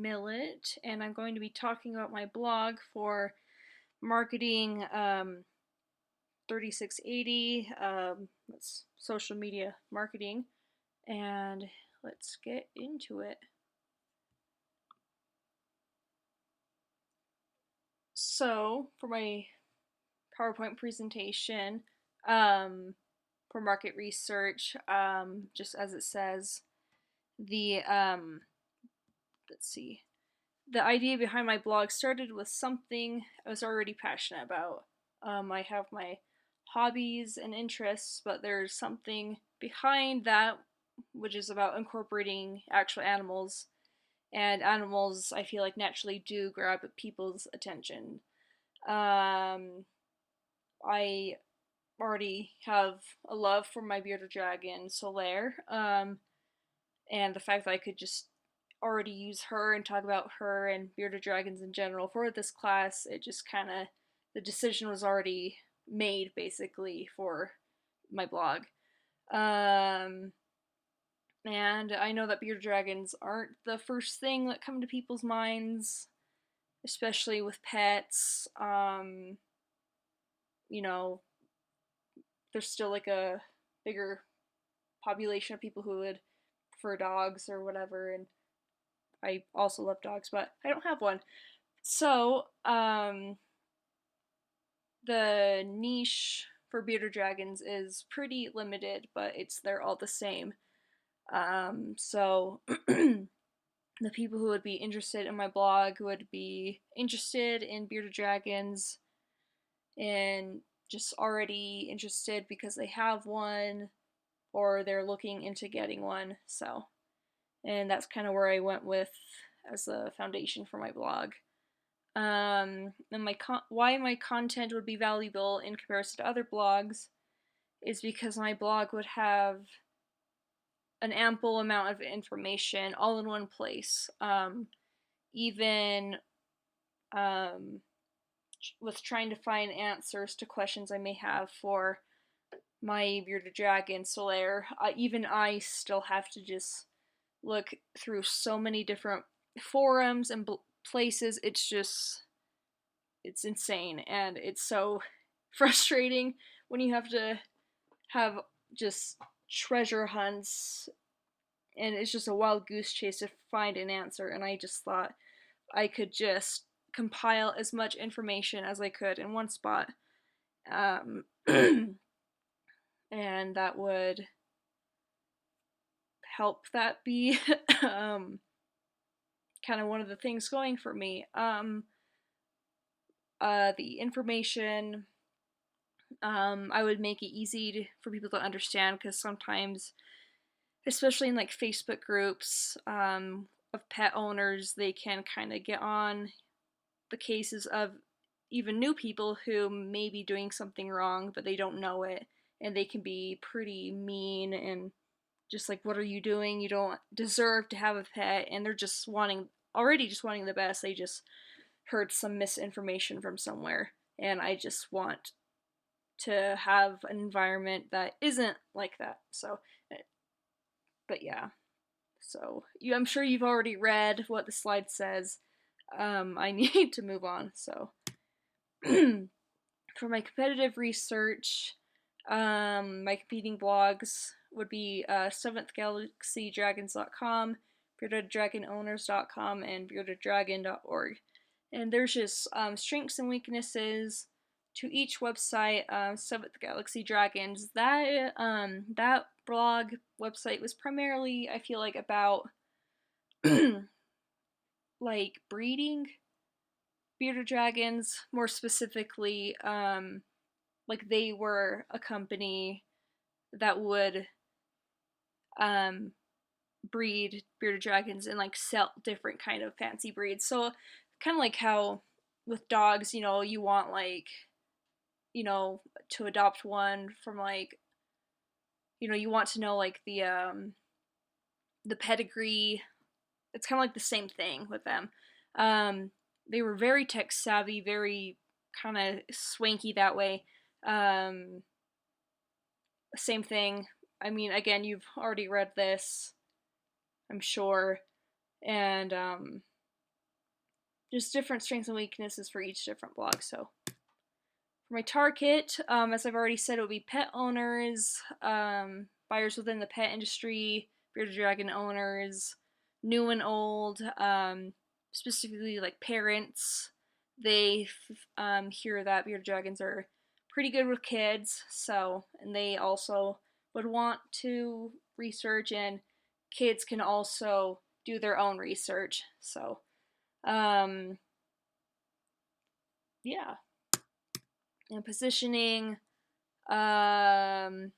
Millet, and I'm going to be talking about my blog for marketing 3680. That's social media marketing, and let's get into it. So, for my PowerPoint presentation, for market research, just as it says, the let's see. The idea behind my blog started with something I was already passionate about. I have my hobbies and interests, but there's something behind that which is about incorporating actual animals. And animals, I feel like, naturally do grab people's attention. I already have a love for my bearded dragon, Solaire, and the fact that I could just already use her and talk about her and bearded dragons in general for this class, it just kind of, the decision was already made basically for my blog. And I know that bearded dragons aren't the first thing that come to people's minds, especially with pets. You know, there's still like a bigger population of people who would prefer dogs or whatever, and I also love dogs, but I don't have one. So, the niche for bearded dragons is pretty limited, but they're all the same. So the people who would be interested in my blog would be interested in bearded dragons and just already interested because they have one or they're looking into getting one. So, and that's kind of where I went with as a foundation for my blog. And why my content would be valuable in comparison to other blogs is because my blog would have an ample amount of information all in one place. Even with trying to find answers to questions I may have for my bearded dragon Solaire, even I still have to just look through so many different forums and places. It's insane, and it's so frustrating when you have to have just treasure hunts, and it's just a wild goose chase to find an answer. And I just thought I could just compile as much information as I could in one spot, and that would help that be kind of one of the things going for me. The information, I would make it easy for people to understand, because sometimes, especially in like Facebook groups of pet owners, they can kind of get on the cases of even new people who may be doing something wrong, but they don't know it, and they can be pretty mean and just like, what are you doing? You don't deserve to have a pet, and they're just wanting the best. They just heard some misinformation from somewhere, and I just want to have an environment that isn't like that. So, but yeah. So I'm sure you've already read what the slide says. I need to move on. So, for my competitive research, my competing blogs would be 7thGalaxyDragons.com, BeardedDragonOwners.com, and BeardedDragon.org. And there's just strengths and weaknesses to each website. 7th Galaxy Dragons, that blog website was primarily, I feel like, about like breeding bearded dragons, more specifically. Like, they were a company that would breed bearded dragons and like sell different kind of fancy breeds. So kind of like how with dogs, you want like, to adopt one from like, you want to know like the pedigree. It's kind of like the same thing with them. They were very tech savvy, very kind of swanky that way. Same thing. I mean, again, you've already read this, I'm sure. And just different strengths and weaknesses for each different blog. So for my target, as I've already said, it would be pet owners, buyers within the pet industry, bearded dragon owners, new and old, specifically like parents. They hear that bearded dragons are pretty good with kids, so, and they also would want to research, and kids can also do their own research. So, yeah. And positioning, let's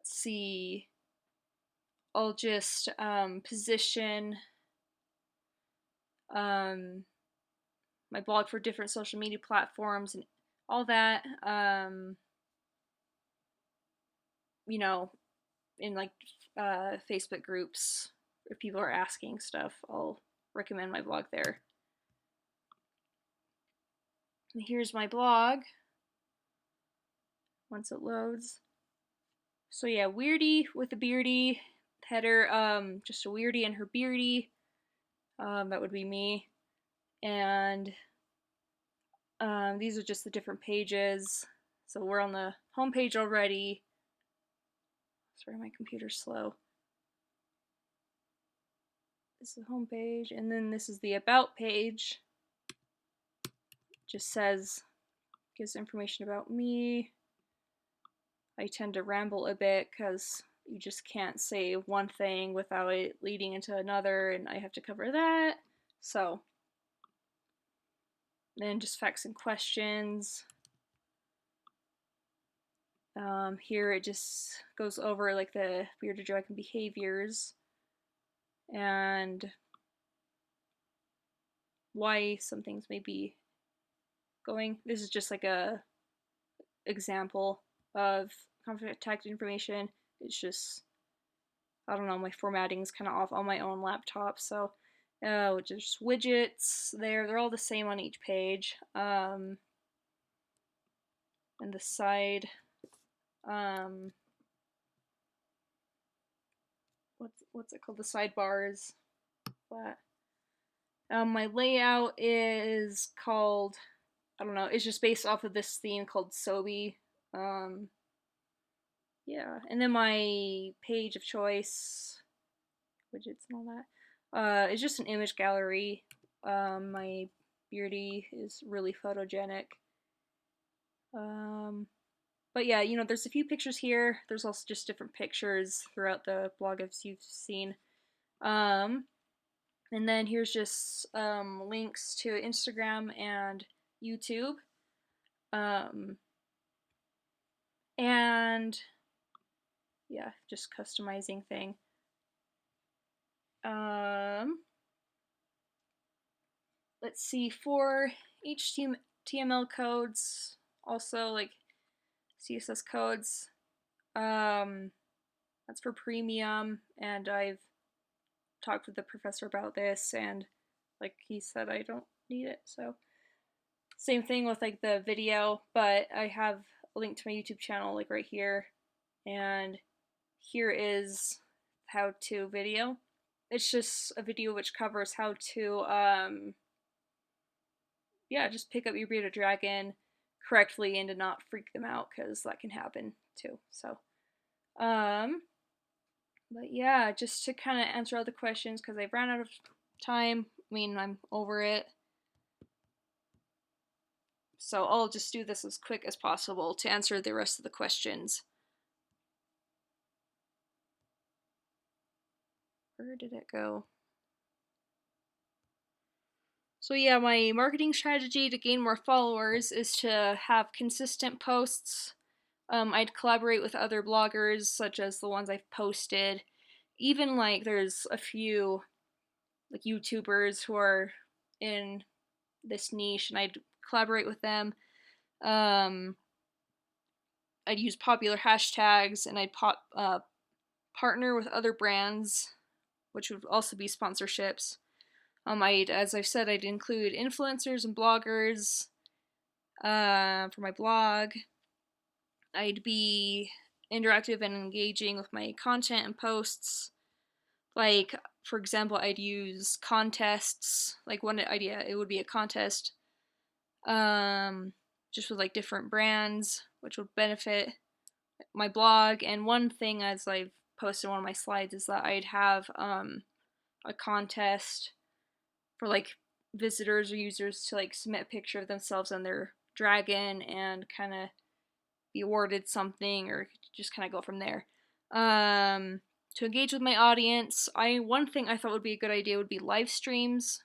see, I'll just position my blog for different social media platforms and all that, you know, in like Facebook groups. If people are asking stuff, I'll recommend my blog there. And here's my blog once it loads. So yeah, Weirdie with a beardy header, just a Weirdie and her beardy. That would be me. And these are just the different pages. So we're on the home page already. Sorry, my computer's slow. This is the home page, and then this is the about page. Just says, gives information about me. I tend to ramble a bit because you just can't say one thing without it leading into another, and I have to cover that. So then just facts and questions. Here it just goes over like the bearded dragon behaviors and why some things may be going. This is just like a example of contact information. It's just, I don't know, my formatting is kind of off on my own laptop, so just widgets there. They're all the same on each page. And the side, what's it called? The sidebars. Flat. My layout is called, I don't know, it's just based off of this theme called Sobi. Yeah, and then my page of choice, widgets and all that, is just an image gallery. My beardy is really photogenic. But yeah, you know, there's a few pictures here. There's also just different pictures throughout the blog as you've seen. And then here's just links to Instagram and YouTube. And yeah, just customizing thing. Let's see, for HTML codes, also like CSS codes, that's for premium, and I've talked with the professor about this, and like he said I don't need it, so same thing with like the video, but I have a link to my YouTube channel like right here, and here is how-to video. It's just a video which covers how to yeah, just pick up your bearded dragon correctly and to not freak them out, because that can happen too. So but yeah, just to kind of answer all the questions because I've ran out of time. I mean, I'm over it. So I'll just do this as quick as possible to answer the rest of the questions. Where did it go? So yeah, my marketing strategy to gain more followers is to have consistent posts. I'd collaborate with other bloggers, such as the ones I've posted. Even like there's a few like YouTubers who are in this niche, and I'd collaborate with them. I'd use popular hashtags, and I'd partner with other brands, which would also be sponsorships. As I've said, I'd include influencers and bloggers for my blog. I'd be interactive and engaging with my content and posts. Like, for example, I'd use contests. Like one idea, it would be a contest, just with like different brands, which would benefit my blog. And one thing, as I've posted in one of my slides, is that I'd have a contest for like visitors or users to like submit a picture of themselves on their dragon and kind of be awarded something, or just kind of go from there. To engage with my audience, one thing I thought would be a good idea would be live streams,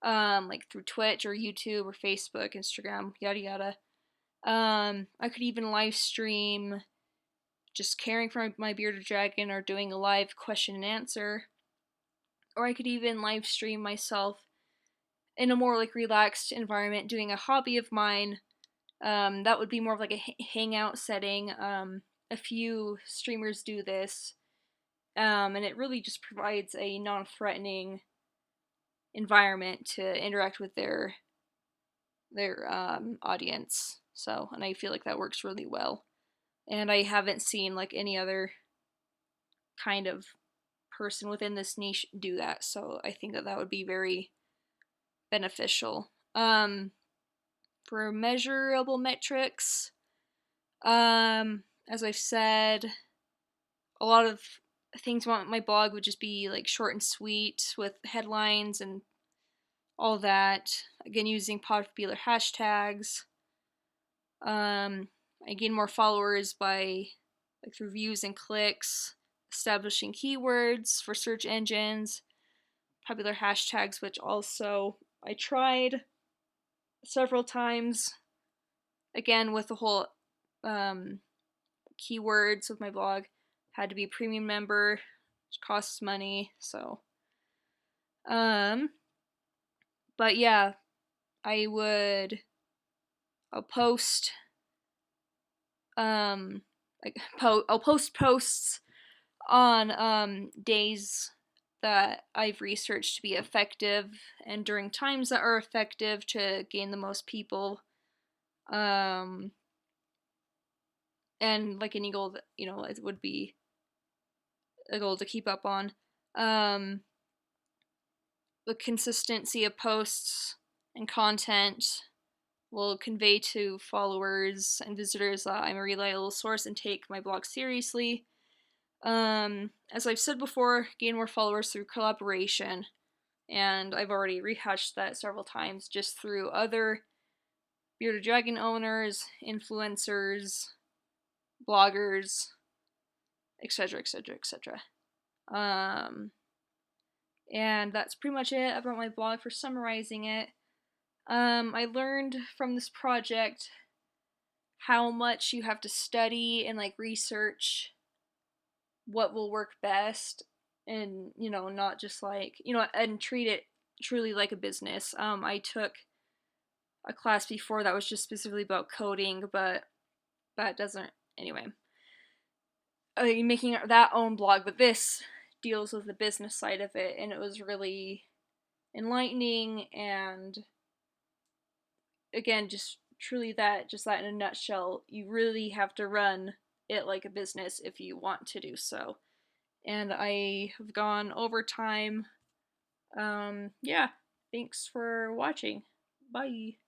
like through Twitch or YouTube or Facebook, Instagram, yada yada. I could even live stream just caring for my bearded dragon or doing a live question and answer. Or I could even live stream myself in a more like relaxed environment doing a hobby of mine. That would be more of like a hangout setting. A few streamers do this, and it really just provides a non-threatening environment to interact with their audience. So, and I feel like that works really well. And I haven't seen like any other kind of person within this niche do that. So I think that would be very beneficial. For measurable metrics, as I've said, a lot of things on my blog would just be like short and sweet with headlines and all that. Again, using popular hashtags. I gain more followers by like through views and clicks, establishing keywords for search engines, popular hashtags, which also I tried several times. Again, with the whole keywords with my blog, had to be a premium member, which costs money. So, but yeah, I'll post I'll post posts on days that I've researched to be effective and during times that are effective to gain the most people. And like any goal that, it would be a goal to keep up on. The consistency of posts and content will convey to followers and visitors that I'm a reliable source and take my blog seriously. As I've said before, gain more followers through collaboration, and I've already rehashed that several times, just through other bearded dragon owners, influencers, bloggers, etc., etc., etc. And that's pretty much it about my blog for summarizing it. I learned from this project how much you have to study and like research what will work best, and not just like and treat it truly like a business. I took a class before that was just specifically about coding, but that doesn't, anyway, making that own blog, but this deals with the business side of it, and it was really enlightening. And again, just truly that in a nutshell, you really have to run it like a business if you want to do so. And I have gone over time. Yeah, thanks for watching. Bye.